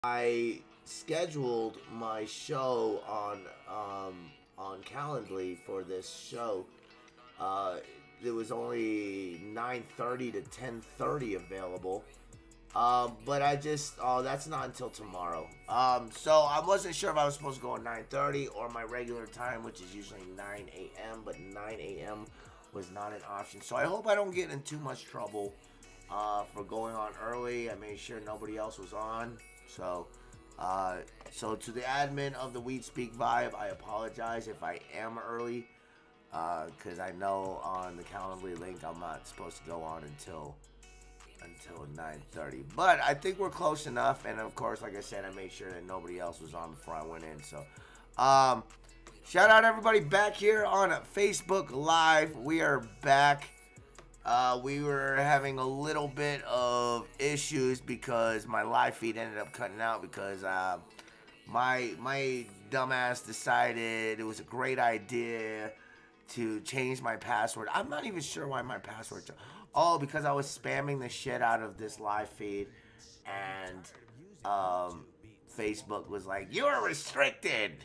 I scheduled my show on Calendly for this show. Uh, there was only 9:30 to 10:30 available. But I just that's not until tomorrow. So I wasn't sure if I was supposed to go at 9:30 or my regular time, which is usually 9 a.m. But 9 a.m. was not an option. So I hope I don't get in too much trouble for going on early. I made sure nobody else was on. So, so to the admin of the Weed Speak Vibe, I apologize if I am early, because I know on the Calendly link I'm not supposed to go on until 9:30. But I think we're close enough, and of course, like I said, I made sure that nobody else was on before I went in. So, shout out everybody back here on Facebook Live. We are back. We were having a little bit of issues because my live feed ended up cutting out because my dumbass decided it was a great idea to change my password. I'm not even sure why my password. Oh, because I was spamming the shit out of this live feed, and Facebook was like, "You are restricted.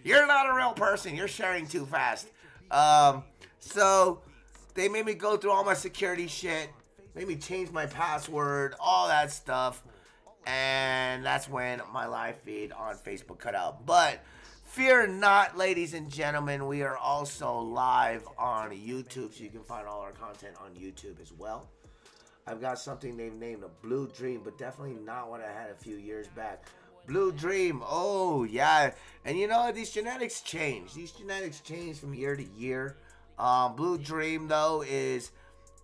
You're not a real person. You're sharing too fast." So they made me go through all my security shit, made me change my password, all that stuff, and that's when my live feed on Facebook cut out. But fear not, ladies and gentlemen, we are also live on YouTube, so you can find all our content on YouTube as well. I've got something they've named a Blue Dream, but definitely not what I had a few years back. Blue Dream, oh yeah, and you know, these genetics change. These genetics change from year to year. Blue Dream, though, is,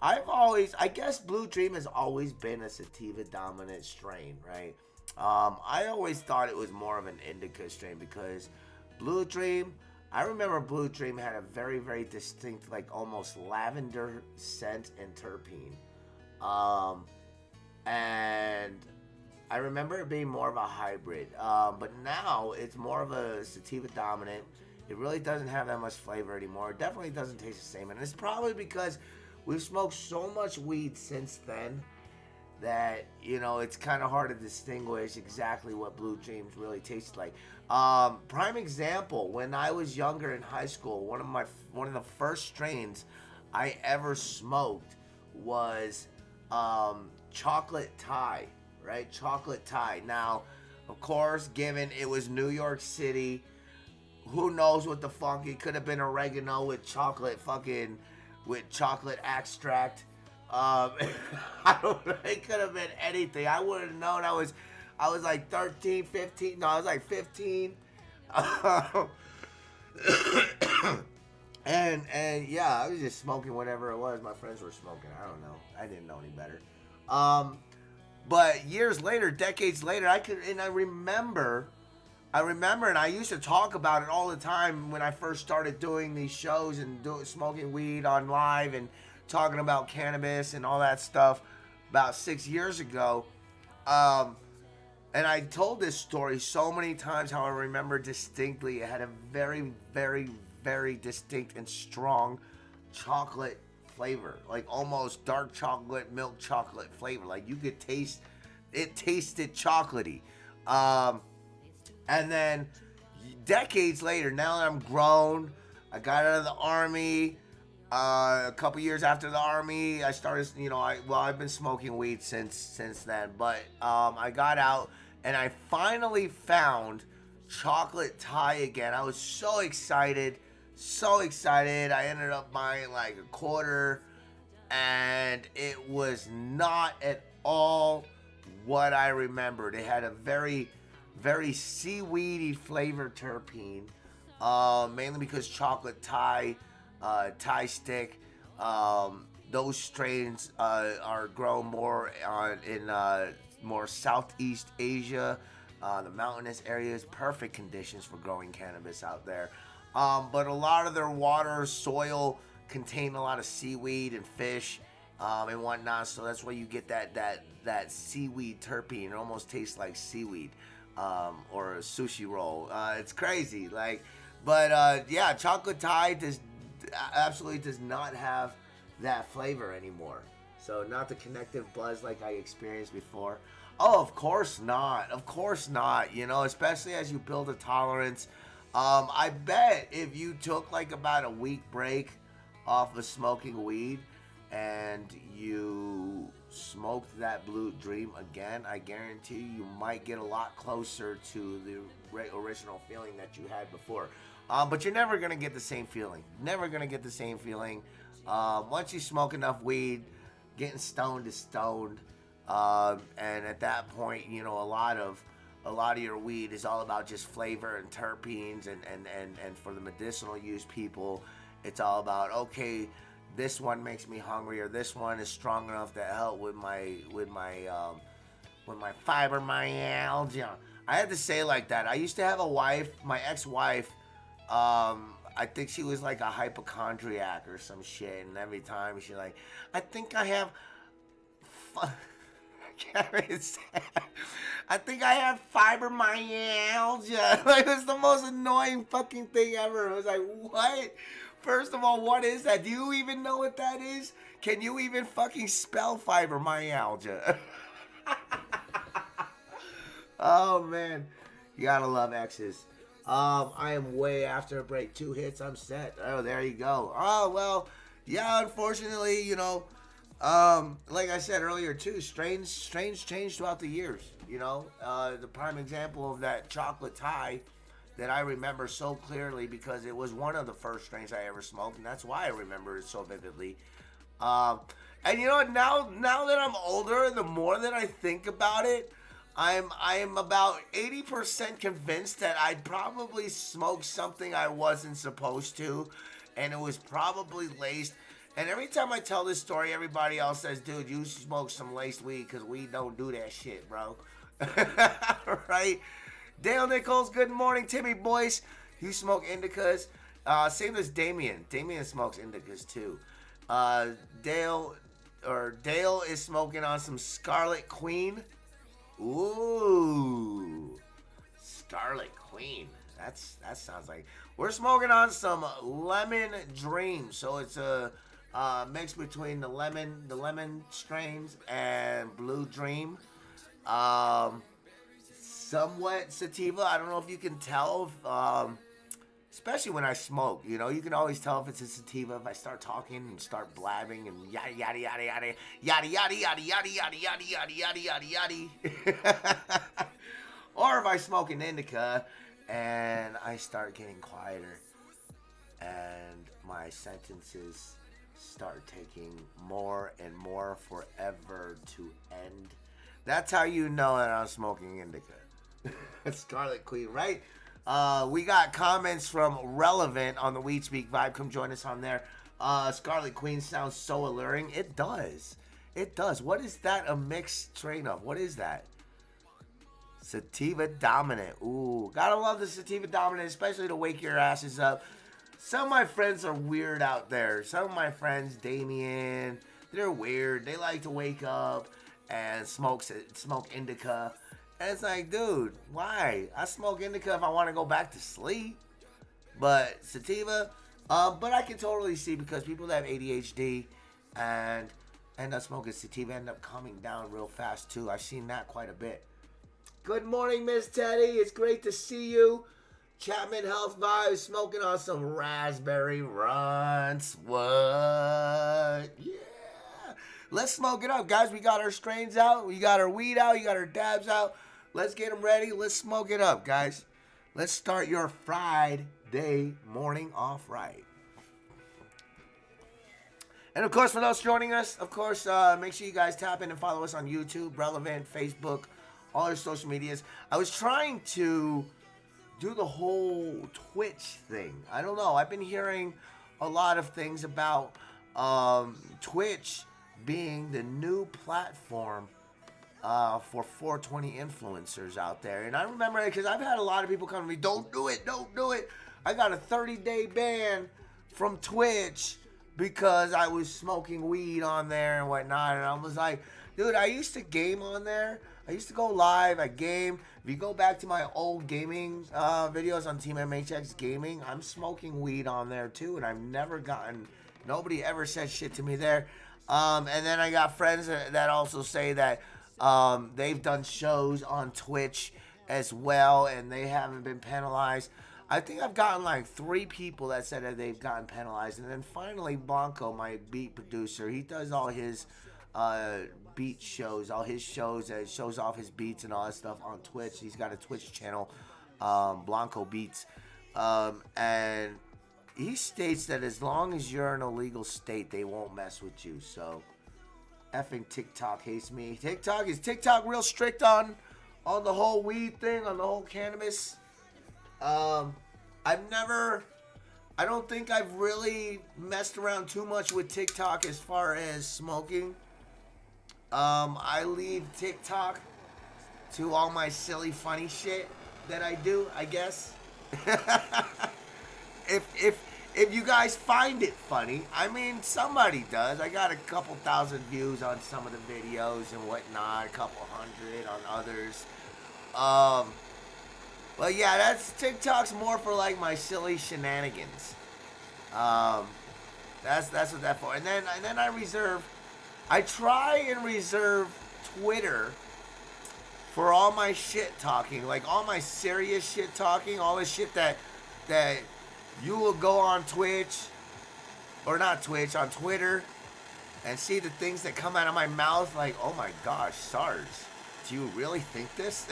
I guess Blue Dream has always been a sativa dominant strain, right? I always thought it was more of an indica strain because Blue Dream, I remember Blue Dream had a very, very distinct, like almost lavender scent and terpene. And I remember it being more of a hybrid. But now it's more of a sativa dominant. It really doesn't have that much flavor anymore. It definitely doesn't taste the same. And it's probably because we've smoked so much weed since then that, you know, it's kind of hard to distinguish exactly what Blue Dreams really tastes like. Prime example, when I was younger in high school, one of the first strains I ever smoked was chocolate Thai, right? Chocolate Thai. Now, of course, given it was New York City, who knows what the fuck? It could have been oregano with chocolate extract. I don't know. It could have been anything. I wouldn't have known. I was like 13, 15. No, I was like 15. and yeah, I was just smoking whatever it was my friends were smoking. I don't know. I didn't know any better. But years later, decades later, I remember, and I used to talk about it all the time when I first started doing these shows and smoking weed on live and talking about cannabis and all that stuff about 6 years ago. And I told this story so many times how I remember distinctly. It had a very, very, very distinct and strong chocolate flavor, like almost dark chocolate, milk chocolate flavor. Like you could taste, it tasted chocolatey. And then decades later, now that I'm grown, I got out of the army. A couple years after the army, I started, you know, I've been smoking weed since then. But I got out and I finally found chocolate Thai again. I was so excited, so excited. I ended up buying like a quarter, and it was not at all what I remembered. It had a very, very seaweedy flavored terpene, mainly because chocolate Thai, Thai stick, those strains are grown more in more Southeast Asia, the mountainous areas, perfect conditions for growing cannabis out there. But a lot of their water, soil contain a lot of seaweed and fish and whatnot, so that's why you get that seaweed terpene. It almost tastes like seaweed. Or a sushi roll. It's crazy. Yeah, chocolate Thai absolutely does not have that flavor anymore. So not the connective buzz like I experienced before. Oh, of course not. Of course not. You know, especially as you build a tolerance. I bet if you took like about a week break off of smoking weed and you smoked that blue dream again, I guarantee you might get a lot closer to the original feeling that you had before. But you're never gonna get the same feeling. Never gonna get the same feeling. Once you smoke enough weed, getting stoned is stoned. And at that point, you know, a lot of your weed is all about just flavor and terpenes, and for the medicinal use people, it's all about, okay, this one makes me hungry, or this one is strong enough to help with my fibromyalgia. I had to say it like that. I used to have a wife, my ex-wife. I think she was like a hypochondriac or some shit, and every time she's like, I think I have. I think I have fibromyalgia. Like, it's the most annoying fucking thing ever. I was like, what? First of all, what is that? Do you even know what that is? Can you even fucking spell fibromyalgia? Oh, man. You gotta love exes. I am way after a break. 2 hits, I'm set. Oh, there you go. Oh, well, yeah, unfortunately, you know, like I said earlier too, strains change throughout the years. You know, the prime example of that chocolate tie that I remember so clearly, because it was one of the first strains I ever smoked, and that's why I remember it so vividly. And you know what? Now that I'm older, the more that I think about it, I'm about 80% convinced that I'd probably smoked something I wasn't supposed to, and it was probably laced. And every time I tell this story, everybody else says, dude, you smoke some laced weed, because we don't do that shit, bro. Right? Dale Nichols, good morning. Timmy Boyce, you smoke indicas. Same as Damien. Damien smokes indicas, too. Dale is smoking on some Scarlet Queen. Ooh. Scarlet Queen. That sounds like... We're smoking on some Lemon Dream. So it's a... mix between the lemon strains and Blue Dream. Somewhat sativa. I don't know if you can tell, especially when I smoke. You know, you can always tell if it's a sativa if I start talking and start blabbing and yada yada yada yada yada yada yada yada yada yada yada yada yada yada. Or if I smoke an indica and I start getting quieter and my sentences start taking more and more forever to end. That's how you know that I'm smoking indica. Scarlet Queen, right? We got comments from Relevant on the Weed Speak Vibe. Come join us on there. Scarlet Queen sounds so alluring. It does. It does. What is that a mixed strain of? What is that? Sativa Dominant. Ooh, gotta love the Sativa Dominant, especially to wake your asses up. Some of my friends are weird out there. Some of my friends, Damien, they're weird. They like to wake up and smoke indica. And it's like, dude, why? I smoke indica if I want to go back to sleep. But sativa, but I can totally see, because people that have ADHD and end up smoking sativa end up calming down real fast too. I've seen that quite a bit. Good morning, Miss Teddy. It's great to see you. Chapman Health Vibes, smoking on some raspberry runts. What? Yeah. Let's smoke it up, guys. We got our strains out. We got our weed out. You got our dabs out. Let's get them ready. Let's smoke it up, guys. Let's start your Friday morning off right. And, of course, for those joining us, of course, make sure you guys tap in and follow us on YouTube, Relevant, Facebook, all our social medias. I was trying to do the whole Twitch thing. I don't know. I've been hearing a lot of things about Twitch being the new platform for 420 influencers out there. And I remember, because I've had a lot of people come to me, don't do it. I got a 30-day ban from Twitch because I was smoking weed on there and whatnot. And I was like, dude, I used to game on there. I used to go live. I game. If you go back to my old gaming videos on Team MHX Gaming, I'm smoking weed on there too, and I've never gotten, nobody ever said shit to me there. And then I got friends that also say that They've done shows on Twitch as well, and they haven't been penalized. I think I've gotten like 3 people that said that they've gotten penalized. And then finally, Blanco, my beat producer, he does all his beat shows, all his shows, shows off his beats and all that stuff on Twitch. He's got a Twitch channel, Blanco Beats. And he states that as long as you're in a legal state, they won't mess with you. So, effing TikTok hates me. Is TikTok real strict on the whole weed thing, on the whole cannabis? I don't think I've really messed around too much with TikTok as far as smoking. I leave TikTok to all my silly, funny shit that I do, I guess. If you guys find it funny, I mean, somebody does. I got a couple thousand views on some of the videos and whatnot, a couple hundred on others. Well, yeah, TikTok's more for like my silly shenanigans. That's what that's for. And then I try and reserve Twitter for all my shit talking, like all my serious shit talking, all the shit that you will go on Twitch, or not Twitch, on Twitter, and see the things that come out of my mouth, like, oh my gosh, Sarge, do you really think this?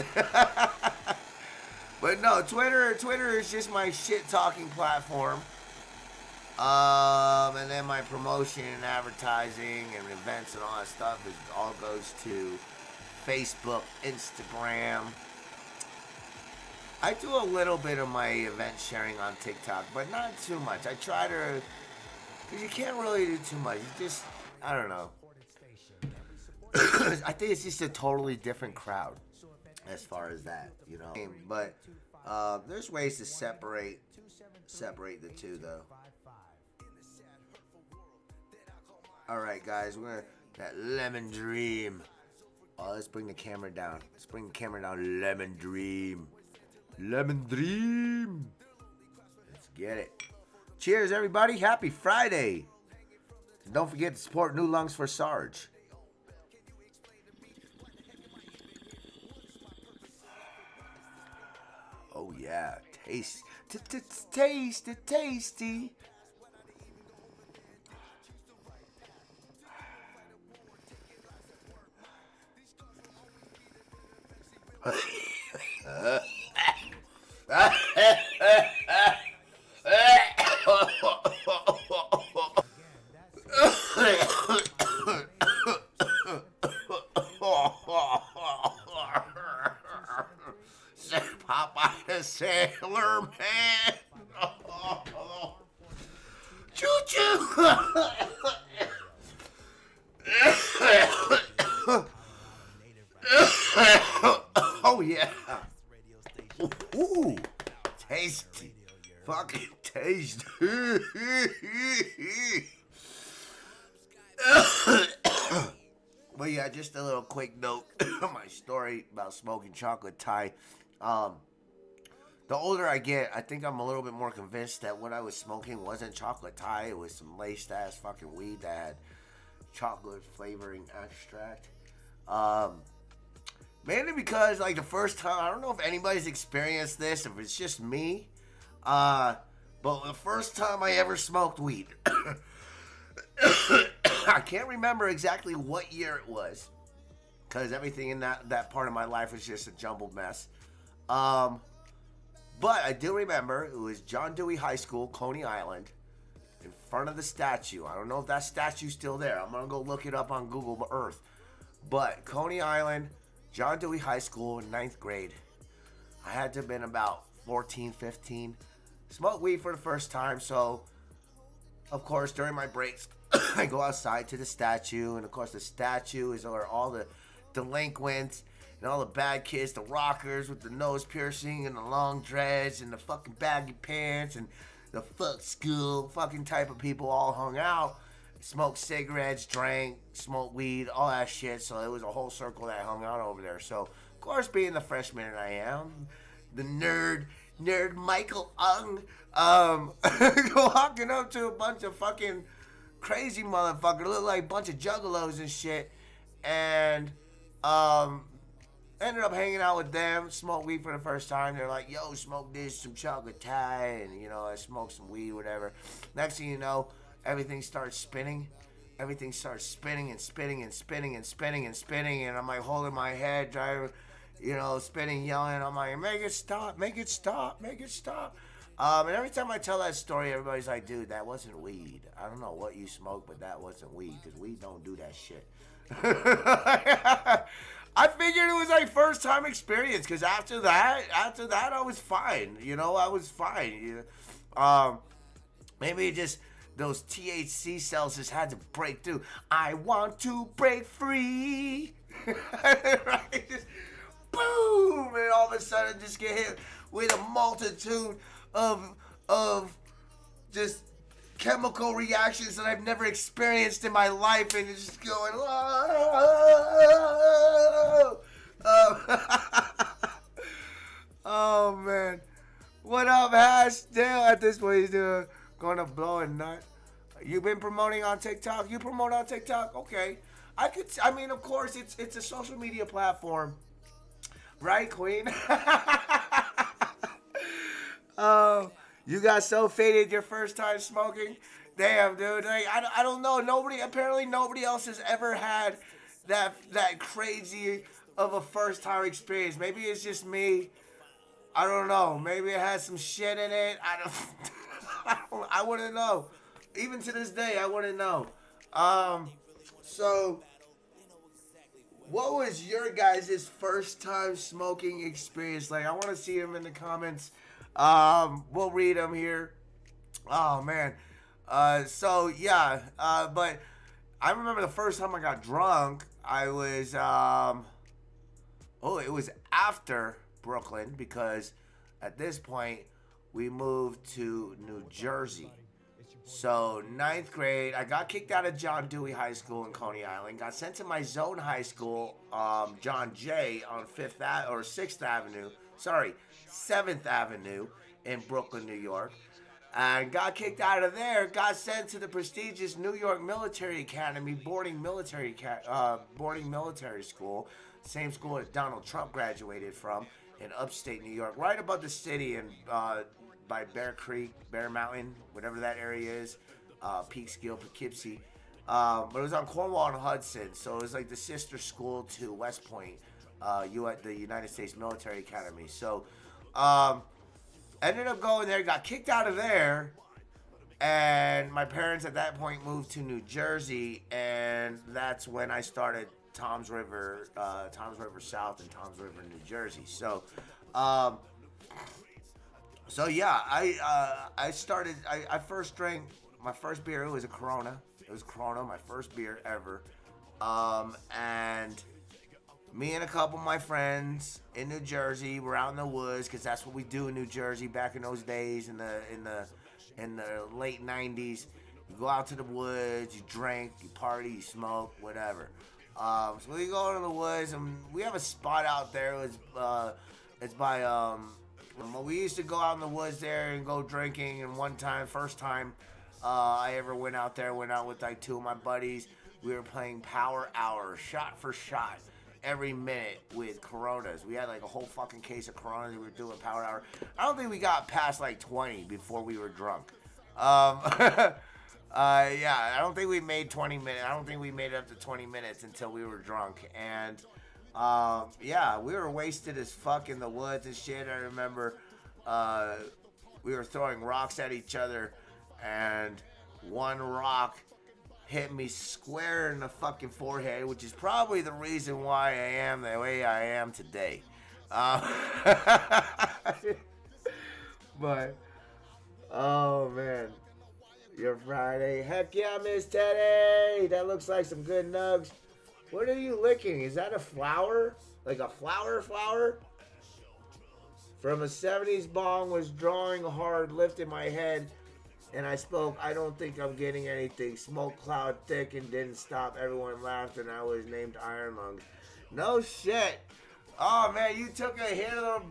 But no, Twitter is just my shit-talking platform. And then my promotion and advertising and events and all that stuff all goes to Facebook, Instagram. I do a little bit of my event sharing on TikTok, but not too much. I try to, because you can't really do too much. You just, I don't know. I think it's just a totally different crowd as far as that, you know. But there's ways to separate the two, though. All right, guys, we're gonna that Lemon Dream. Oh, let's bring the camera down. Lemon Dream. Lemon Dream. Let's get it. Cheers, everybody. Happy Friday. And don't forget to support New Lungs for Sarge. Oh, yeah. Tasty. Popeye the Sailor Man. Choo-choo. Oh, yeah. Ooh, tasty. Fucking tasty. But yeah, just a little quick note of my story about smoking chocolate Thai. The older I get, I think I'm a little bit more convinced that what I was smoking wasn't chocolate Thai. It was some laced ass fucking weed that had chocolate flavoring extract. Mainly because, like, the first time, I don't know if anybody's experienced this, if it's just me, but the first time I ever smoked weed, I can't remember exactly what year it was, because everything in that part of my life was just a jumbled mess. But I do remember it was John Dewey High School, Coney Island, in front of the statue. I don't know if that statue's still there. I'm going to go look it up on Google Earth. But Coney Island, John Dewey High School, 9th grade. I had to have been about 14, 15. Smoked weed for the first time, so, of course, during my breaks, I go outside to the statue, and, of course, the statue is where all the delinquents and all the bad kids, the rockers with the nose piercing and the long dreads and the fucking baggy pants and the fuck school fucking type of people all hung out, smoked cigarettes, drank, smoked weed, all that shit. So it was a whole circle that hung out over there. So, of course, being the freshman I am, the nerd Michael Ung, walking up to a bunch of fucking crazy motherfuckers, look like a bunch of juggalos and shit, and Um, ended up hanging out with them, smoked weed for the first time. They're like, yo, smoke this, some chocolate tie, and I smoked some weed, whatever. Next thing you know, everything starts spinning. Everything starts spinning and spinning and spinning and spinning and spinning, and I'm like holding my head, driving, spinning, yelling. I'm like, make it stop, make it stop, make it stop. And every time I tell that story, everybody's like, dude, that wasn't weed. I don't know what you smoked, but that wasn't weed, because weed don't do that shit. I figured it was like first time experience, because after that I was fine. I was fine. Maybe just those THC cells just had to break through. I want to break free. Right? Just boom, and all of a sudden just get hit with a multitude of just chemical reactions that I've never experienced in my life, and it's just going, oh, oh man. What up, Hash? Dale at this point he's going to blow a nut. You been promoting on TikTok? You promote on TikTok? Okay. I mean, of course, it's a social media platform. Right, Queen? Oh, you got so faded your first time smoking? Damn, dude. Like, I don't know. Apparently nobody else has ever had that crazy of a first time experience. Maybe it's just me. I don't know. Maybe it has some shit in it. I wouldn't know. Even to this day, I wouldn't know. So what was your guys' first time smoking experience like? I want to see them in the comments. We'll read them here. Oh man. So yeah. But I remember the first time I got drunk. I was it was after Brooklyn, because at this point we moved to New Jersey. So 9th grade, I got kicked out of John Dewey High School in Coney Island. Got sent to my zone high school, John Jay, on 6th Avenue. Sorry, 7th Avenue in Brooklyn, New York. And got kicked out of there. Got sent to the prestigious New York Military Academy boarding military school. Same school that Donald Trump graduated from in upstate New York, right above the city, and by Bear Creek, Bear Mountain, whatever that area is, Peekskill, Poughkeepsie. But it was on Cornwall and Hudson, so it was like the sister school to West Point, at the United States Military Academy. So ended up going there, got kicked out of there, and my parents at that point moved to New Jersey, and that's when I started Tom's River South and Tom's River, New Jersey. So yeah, I first drank my first beer. It was a Corona. It was Corona, my first beer ever. And me and a couple of my friends in New Jersey were out in the woods, because that's what we do in New Jersey back in those days, in the late 90s. You go out to the woods, you drink, you party, you smoke, whatever. So we go into the woods, and we have a spot out there. It's by we used to go out in the woods there and go drinking. And first time I ever went out with like two of my buddies. We were playing Power Hour, shot for shot, every minute with Coronas. We had like a whole fucking case of Coronas. We were doing Power Hour. I don't think we got past like 20 before we were drunk. Yeah, I don't think we made 20 minutes. I don't think we made it up to 20 minutes until we were drunk. And yeah, we were wasted as fuck in the woods and shit. I remember we were throwing rocks at each other, and one rock hit me square in the fucking forehead, which is probably the reason why I am the way I am today. But oh man, your Friday. Heck yeah, Miss Teddy. That looks like some good nugs. What are you licking? Is that a flower? Like a flower? From a 70s bong was drawing hard, lifted my head, and I spoke. I don't think I'm getting anything. Smoke cloud thick and didn't stop. Everyone laughed, and I was named Iron Lungs. No shit. Oh man, you took a hit of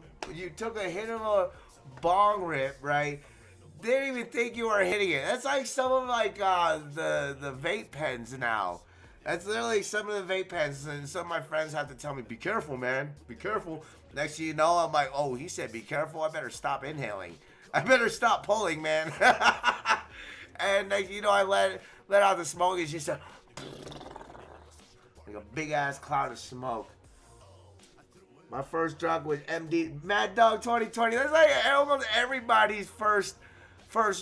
a bong rip, right? Didn't even think you were hitting it. That's like some of like the vape pens now. That's literally some of the vape pens, and some of my friends have to tell me, be careful, man, be careful. Next thing you know, I'm like, oh, he said be careful, I better stop inhaling. I better stop pulling, man. And next you know, I let out the smoke, and she said, like a big-ass cloud of smoke. My first drug was MD, Mad Dog 2020. That's like almost everybody's first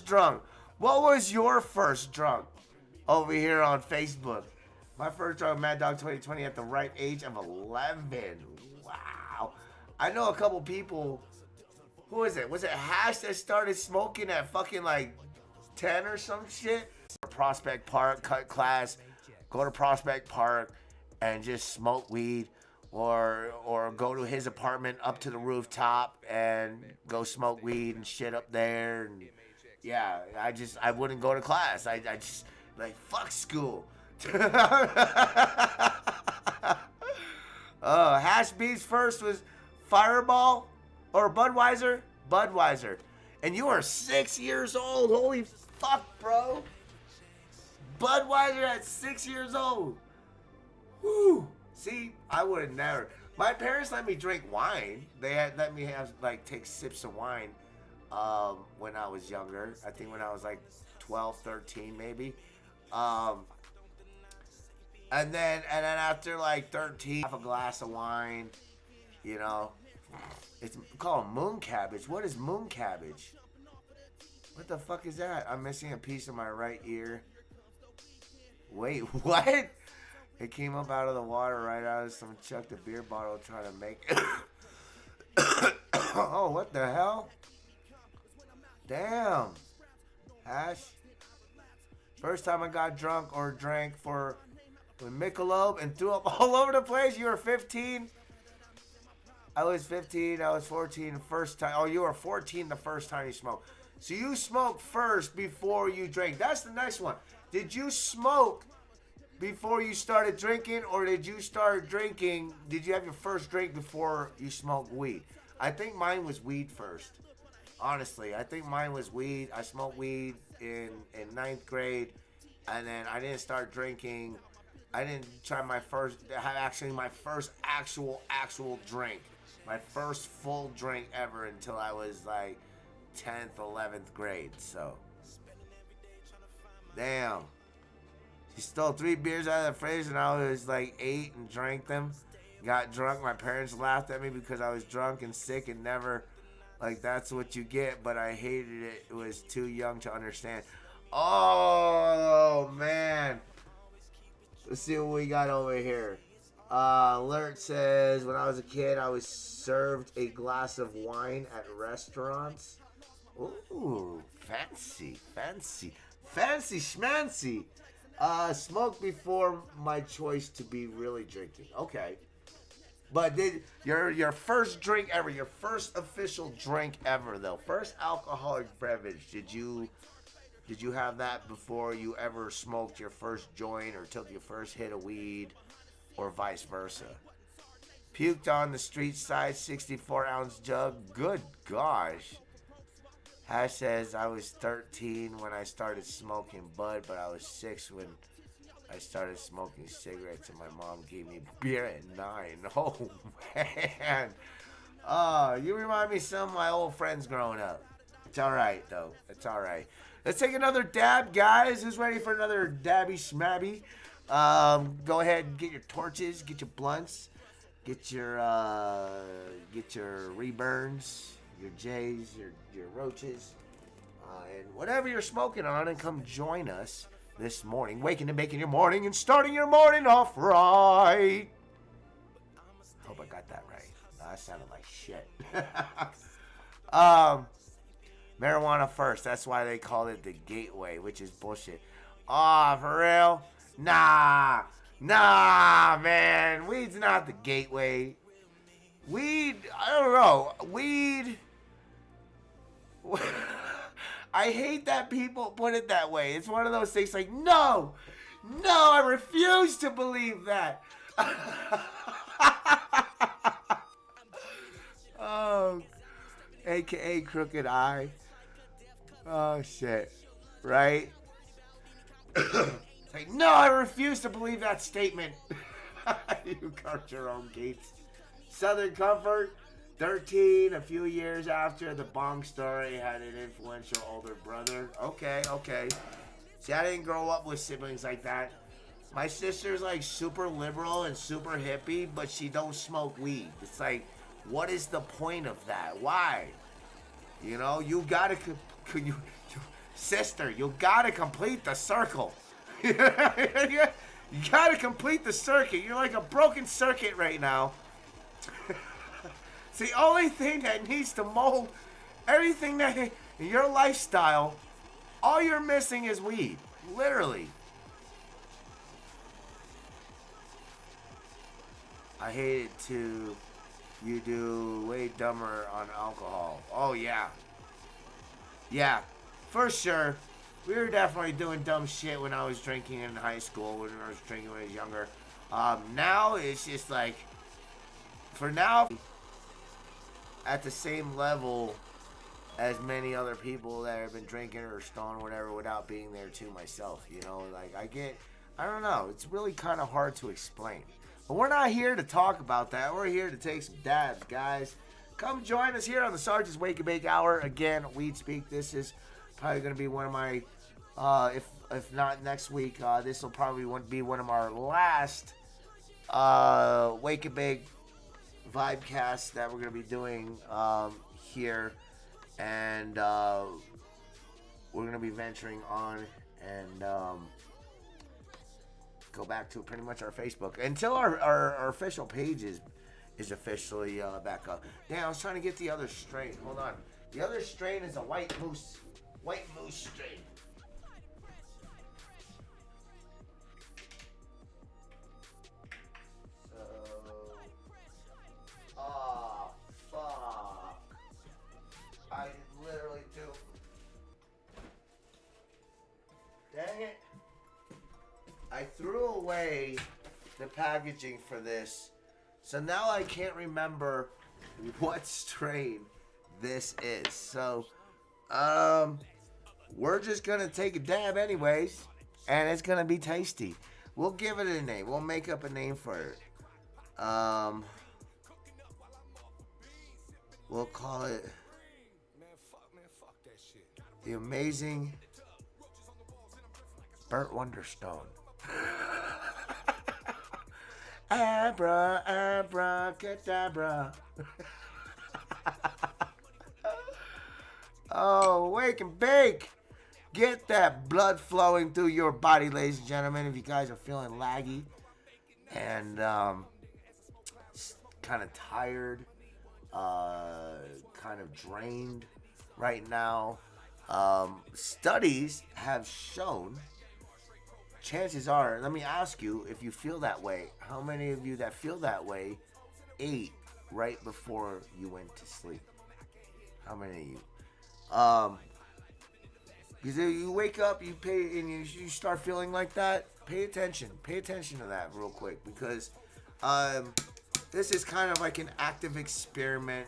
drug. What was your first drug over here on Facebook? My first drug, Mad Dog 2020, at the right age of 11. Wow. I know a couple people. Who is it? Was it Hash that started smoking at fucking like 10 or some shit? Prospect Park, cut class, go to Prospect Park and just smoke weed, or go to his apartment up to the rooftop and go smoke weed and shit up there. And yeah, I wouldn't go to class. I just like fuck school. Hash B's first was Fireball or Budweiser? Budweiser. And you are 6 years old. Holy fuck, bro. Budweiser at 6 years old. Woo. See, I would have never. My parents let me drink wine. They had let me have take sips of wine when I was younger. I think when I was like 12, 13 maybe. And then after like 13, half a glass of wine, you know. It's called moon cabbage. What is moon cabbage? What the fuck is that? I'm missing a piece of my right ear. Wait, what? It came up out of the water right out of some chucked a beer bottle trying to make it. Oh, what the hell? Damn. Hash. First time I got drunk or drank with Michelob and threw up all over the place. You were 15. I was 15. I was 14 the first time. Oh, you were 14 the first time you smoked. So you smoked first before you drank. That's the next one. Did you smoke before you started drinking, or did you start drinking? Did you have your first drink before you smoked weed? I think mine was weed first. Honestly, I think mine was weed. I smoked weed in 9th grade, and then I didn't start drinking. I didn't try my first actual drink. My first full drink ever until I was like 10th, 11th grade. So, damn. She stole 3 beers out of the fridge and I was like 8 and drank them. Got drunk. My parents laughed at me because I was drunk and sick and never, like, that's what you get. But I hated it. It was too young to understand. Oh, man. Let's see what we got over here. Alert says, when I was a kid, I was served a glass of wine at restaurants. Ooh, fancy schmancy. Smoked before my choice to be really drinking. Okay. But did your first drink ever, your first official drink ever though, first alcoholic beverage, did you have that before you ever smoked your first joint or took your first hit of weed, or vice versa? Puked on the street side 64-ounce jug. Good gosh. Hash says, I was 13 when I started smoking bud, but I was 6 when I started smoking cigarettes, and my mom gave me beer at 9. Oh, man. You remind me of some of my old friends growing up. It's all right, though. It's all right. Let's take another dab, guys. Who's ready for another dabby schmabby? Go ahead and get your torches, get your blunts, get your reburns, your J's, your roaches, and whatever you're smoking on, and come join us this morning, waking and making your morning and starting your morning off right. Hope I got that right. No, that sounded like shit. Marijuana first. That's why they call it the gateway, which is bullshit. Aw, for real? Nah, man. Weed's not the gateway. Weed, I don't know. Weed. I hate that people put it that way. It's one of those things like, no, I refuse to believe that. Oh, AKA crooked eye. Oh, shit. Right? Take like, no, I refuse to believe that statement. You carved your own gates. Southern Comfort, 13, a few years after the Bong story, had an influential older brother. Okay. See, I didn't grow up with siblings like that. My sister's like super liberal and super hippie, but she don't smoke weed. It's like, what is the point of that? Why? You know, you gotta, sister, you gotta complete the circle. You gotta complete the circuit. You're like a broken circuit right now. It's the only thing that needs to mold everything that in your lifestyle. All you're missing is weed, literally. I hate it too. You do way dumber on alcohol. Oh yeah, yeah, for sure. We were definitely doing dumb shit when I was drinking in high school. When I was drinking when I was younger. Now it's just like, for now, at the same level as many other people that have been drinking or stoned or whatever without being there too myself. You know, like I don't know. It's really kind of hard to explain. But we're not here to talk about that. We're here to take some dabs, guys. Come join us here on the Sarges Wake and Bake Hour. Again, Weed Speak. This is probably going to be one of my, if not next week, this will probably be one of our last Wake and Bake vibecasts that we're going to be doing here. And we're going to be venturing on and go back to pretty much our Facebook until our official page is officially back up. Damn, I was trying to get the other strain. Hold on. The other strain is a white moose strain. Fuck. I literally do. Dang it. I threw away the packaging for this, so now I can't remember what strain this is. So, we're just gonna take a dab anyways, and it's gonna be tasty. We'll give it a name. We'll make up a name for it. We'll call it the Amazing Burnt Wonderstone. Abracadabra. Oh, wake and bake. Get that blood flowing through your body, ladies and gentlemen. If you guys are feeling laggy and kind of tired, kind of drained right now, studies have shown, chances are, let me ask you, if you feel that way, how many of you that feel that way ate right before you went to sleep? How many of you? Because if you wake up, you pay, and you start feeling like that, pay attention. Pay attention to that real quick, because this is kind of like an active experiment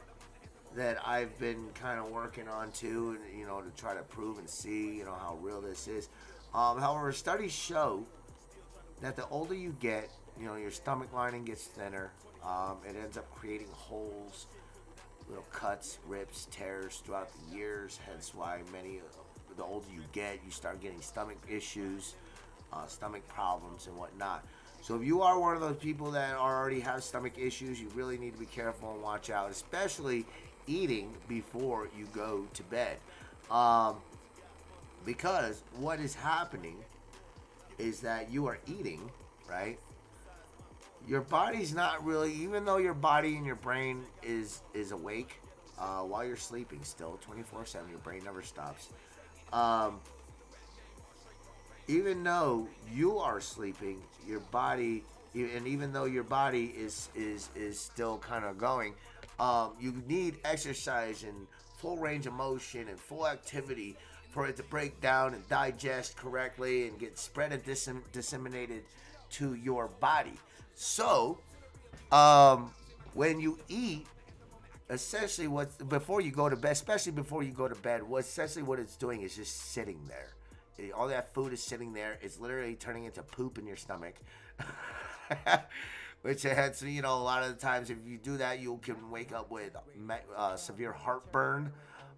that I've been kind of working on too, and to try to prove and see, how real this is. However, studies show that the older you get, your stomach lining gets thinner. It ends up creating holes, little cuts, rips, tears throughout the years. Hence why the older you get, you start getting stomach issues, stomach problems and whatnot. So if you are one of those people that already have stomach issues, you really need to be careful and watch out, especially eating before you go to bed. Because what is happening is that you are eating, right? Your body's not really, even though your body and your brain is awake while you're sleeping still, 24/7, your brain never stops. Even though you are sleeping, your body, and even though your body is still kind of going, you need exercise and full range of motion and full activity for it to break down and digest correctly and get spread and disseminated to your body. So, when you eat, essentially before you go to bed, especially before you go to bed, essentially what it's doing is just sitting there. all that food is sitting there. It's literally turning into poop in your stomach. Which has, a lot of the times if you do that, you can wake up with severe heartburn,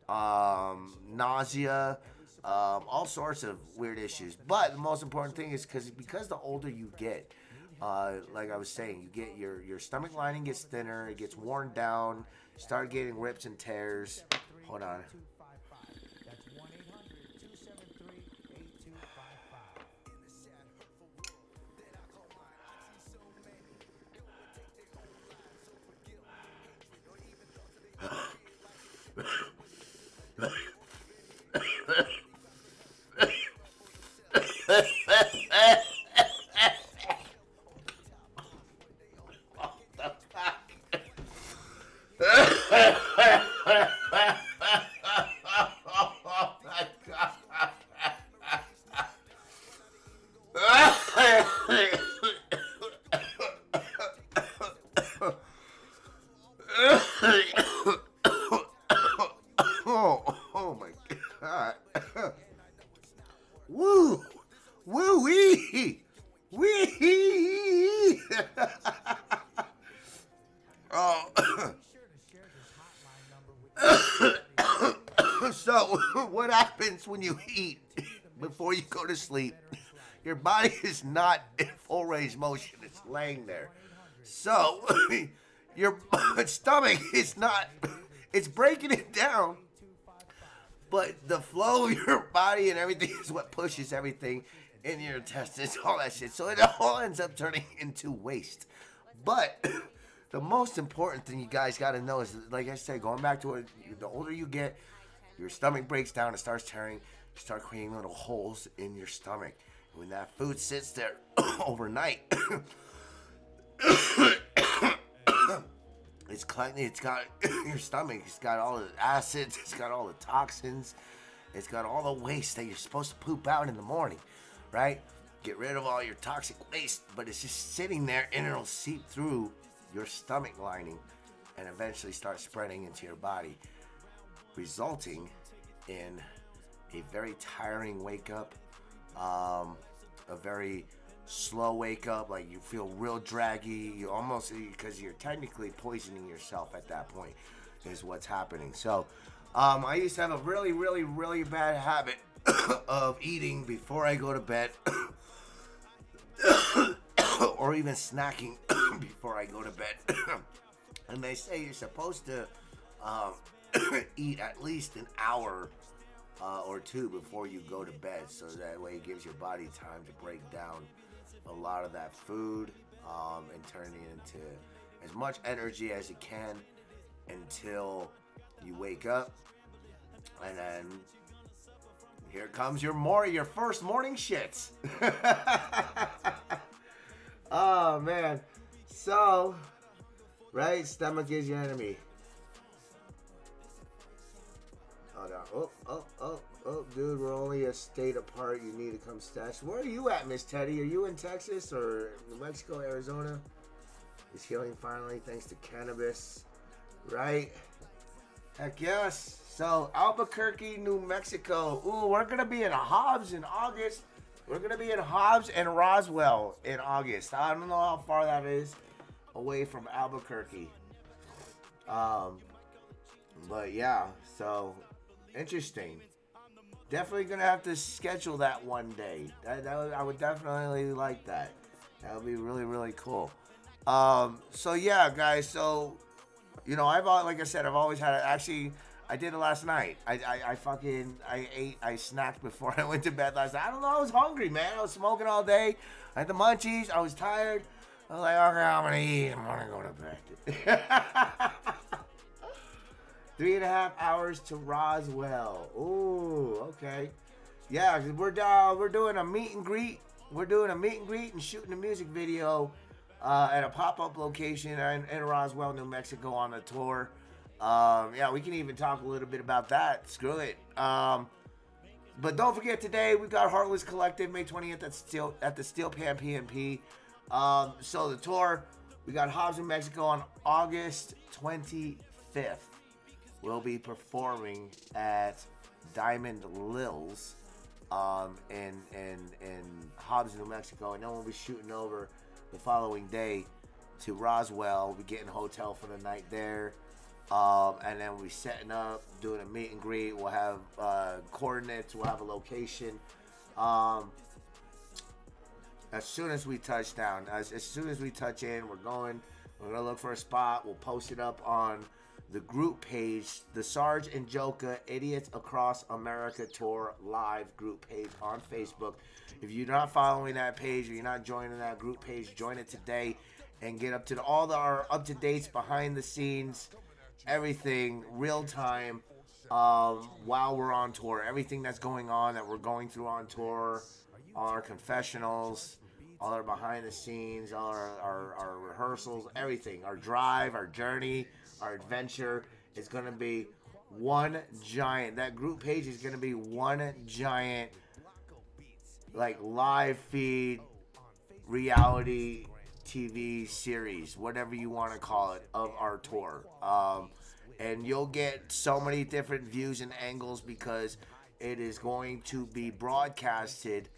nausea, all sorts of weird issues. But the most important thing is because the older you get, like I was saying, you get your stomach lining gets thinner, it gets worn down, start getting rips and tears. Hold on. Oh my God. Woo! Woo wee! Wee! Oh. So, what happens when you eat before you go to sleep? Your body is not in full range of motion. It's laying there. So, your stomach is not, it's breaking it down. But the flow of your body and everything is what pushes everything in your intestines, all that shit. So it all ends up turning into waste. But the most important thing you guys got to know is, like I said, going back to it, the older you get, your stomach breaks down, it starts tearing, you start creating little holes in your stomach. When that food sits there overnight, it's got your stomach, it's got all the acids, it's got all the toxins, it's got all the waste that you're supposed to poop out in the morning, right? Get rid of all your toxic waste, but it's just sitting there and it'll seep through your stomach lining and eventually start spreading into your body, resulting in a very tiring wake up, a very slow wake up, like you feel real draggy, you almost, because you're technically poisoning yourself at that point, is what's happening. So I used to have a really, really, really bad habit of eating before I go to bed, or even snacking before I go to bed. And they say you're supposed to eat at least an hour or two before you go to bed, so that way it gives your body time to break down a lot of that food and turn it into as much energy as it can until you wake up, and then here comes your first morning shits. Oh man, so right, stomach is your enemy. Hold on. Oh, dude, we're only a state apart. You need to come stash. Where are you at, Miss Teddy? Are you in Texas or New Mexico, Arizona? Is healing finally thanks to cannabis, right? Heck yes. So, Albuquerque, New Mexico. Ooh, we're going to be in Hobbs in August. We're going to be in Hobbs and Roswell in August. I don't know how far that is away from Albuquerque. But yeah, so interesting. Definitely gonna have to schedule that one day. I would definitely like that. That would be really, really cool. So yeah, guys. So, like I said, I've always had. Actually, I did it last night. I snacked before I went to bed last night. I don't know. I was hungry, man. I was smoking all day. I had the munchies. I was tired. I was like, okay, I'm gonna eat. I'm gonna go to bed. 3.5 hours to Roswell. Ooh, okay. Yeah, cause we're doing a meet and greet. We're doing a meet and greet and shooting a music video at a pop-up location in Roswell, New Mexico on the tour. Yeah, we can even talk a little bit about that. Screw it. But don't forget, today we've got Heartless Collective, May 20th at the Steel Pan PMP. So the tour, we got Hobbs in Mexico on August 25th. We'll be performing at Diamond Lil's in Hobbs, New Mexico, and then we'll be shooting over the following day to Roswell. We'll be getting a hotel for the night there, and then we'll be setting up, doing a meet and greet. We'll have coordinates. We'll have a location. As soon as we touch down, as soon as we touch in, we're gonna look for a spot. We'll post it up on the group page, the Sarge and Joka Idiots Across America Tour live group page on Facebook. If you're not following that page or you're not joining that group page, join it today and get up to our up-to-dates, behind the scenes, everything, real time, while we're on tour. Everything that's going on, that we're going through on tour, all our confessionals, all our behind the scenes, all our rehearsals, everything, our drive, our journey, our adventure is going to be one giant, that group page is going to be one giant, like, live feed, reality TV series, whatever you want to call it, of our tour. And you'll get so many different views and angles because it is going to be broadcasted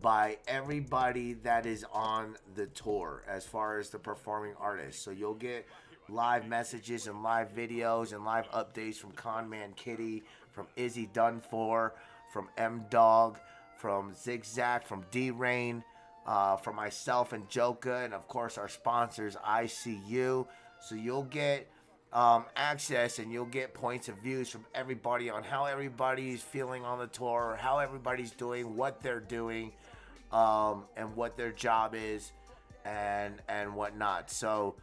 by everybody that is on the tour as far as the performing artists. So you'll get live messages and live videos and live updates from Conman Kitty, from Izzy Dunfor, from M Dog, from Zigzag, from D Rain, from myself and Joka, and of course our sponsors ICU. So you'll get access and you'll get points of views from everybody on how everybody's feeling on the tour, how everybody's doing, what they're doing, and what their job is, and whatnot. So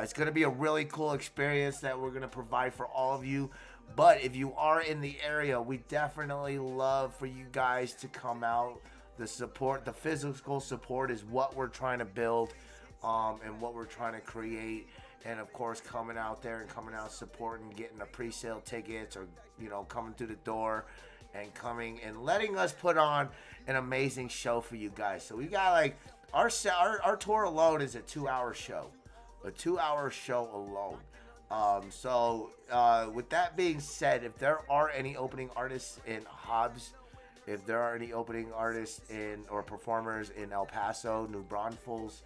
it's going to be a really cool experience that we're going to provide for all of you. But if you are in the area, we definitely love for you guys to come out. The support, the physical support is what we're trying to build, and what we're trying to create. And of course, coming out there and coming out supporting, getting the pre-sale tickets, or, you know, coming through the door and coming and letting us put on an amazing show for you guys. So we got, like, our tour alone is a 2-hour show. A 2-hour show alone. So with that being said, if there are any opening artists in Hobbs, if there are any opening artists or performers in El Paso, New Braunfels,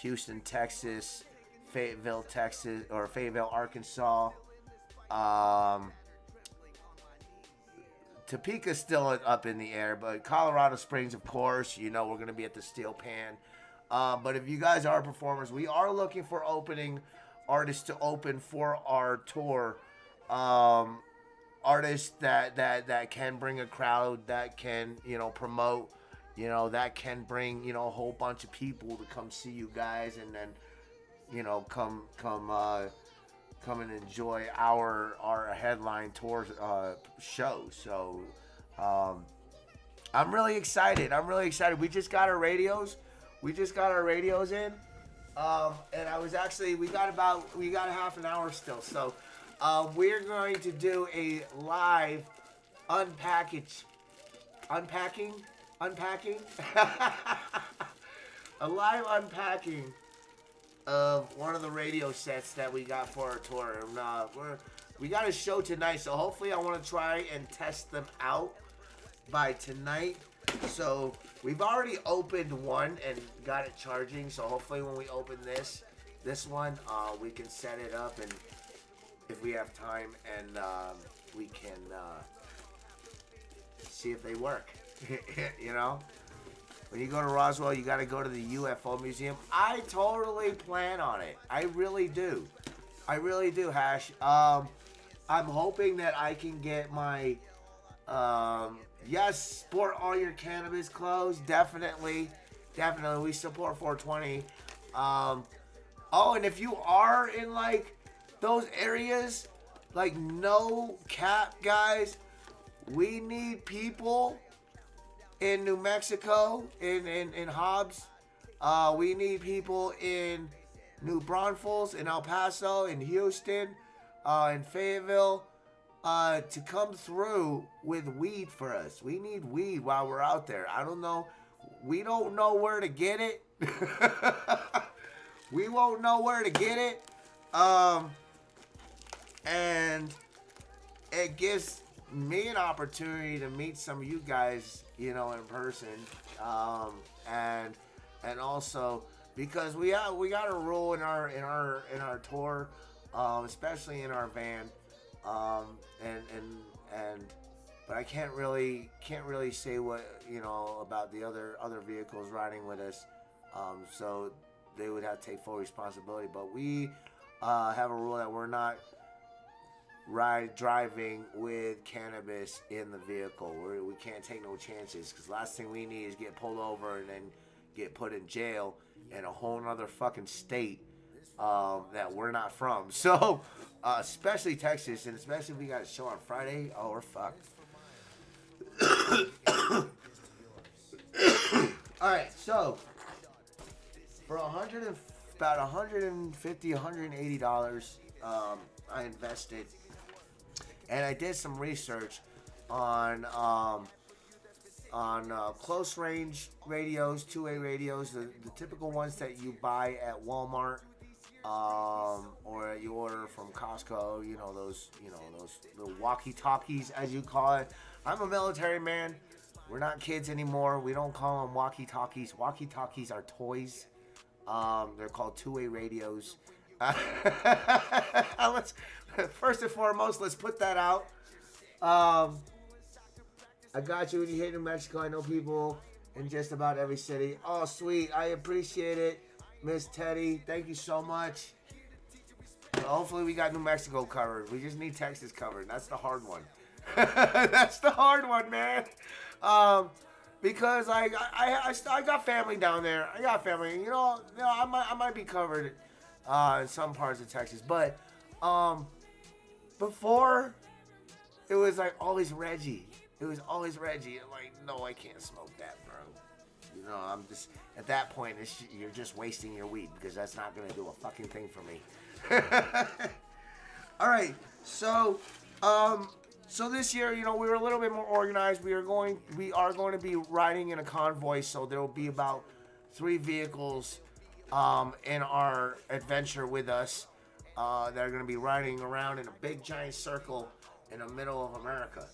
Houston, Texas, Fayetteville, Texas, or Fayetteville, Arkansas, Topeka's still up in the air, but Colorado Springs, of course, you know, we're going to be at the Steel Pan. But if you guys are performers, we are looking for opening artists to open for our tour. Artists that can bring a crowd, that can, you know, promote, you know, that can bring, you know, a whole bunch of people to come see you guys, and then, you know, come and enjoy our headline tour show. So I'm really excited. We just got our radios. In. And we got a half an hour still. So we're going to do a live unpacking. A live unpacking of one of the radio sets that we got for our tour. And we got a show tonight, so hopefully I want to try and test them out by tonight. So we've already opened one and got it charging, so hopefully when we open this one, we can set it up, and if we have time, and we can see if they work. You know, when you go to Roswell, you got to go to the UFO Museum. I totally plan on it. I really do, Hash. I'm hoping that I can get my yes, sport all your cannabis clothes. Definitely. We support 420. Oh, and if you are in, like, those areas, like, no cap, guys, we need people in New Mexico, in Hobbs. We need people in New Braunfels, in El Paso, in Houston, in Fayetteville, to come through with weed for us. We need weed while we're out there. I don't know. We don't know where to get it. We won't know where to get it. And it gives me an opportunity to meet some of you guys, in person, and also because we got a rule in our tour, especially in our van, and but I can't really say what about the other vehicles riding with us, so they would have to take full responsibility. But we have a rule that we're not driving with cannabis in the vehicle. We can't take no chances, because last thing we need is get pulled over and then get put in jail in a whole nother fucking state that we're not from. So especially Texas, and especially if we got a show on Friday, oh, we're fucked. All right, so for about $150, $180, I invested, and I did some research on close range radios, two-way radios, the typical ones that you buy at Walmart, or you order from Costco. Those little walkie-talkies, as you call it. I'm a military man. We're not kids anymore. We don't call them walkie-talkies. Walkie-talkies are toys. They're called two-way radios. First and foremost, let's put that out. I got you when you hit New Mexico. I know people in just about every city. Oh, sweet. I appreciate it, Miss Teddy. Thank you so much. Hopefully we got New Mexico covered. We just need Texas covered. That's the hard one. That's the hard one, man. Because I got family down there. I got family. I might be covered in some parts of Texas, but before it was like always Reggie. It was always Reggie. I'm like, no, I can't smoke that, bro. I'm just at that point. You're just wasting your weed, because that's not gonna do a fucking thing for me. All right, so this year, we were a little bit more organized. We are going to be riding in a convoy, so there will be about 3 vehicles in our adventure with us that are going to be riding around in a big giant circle in the middle of America.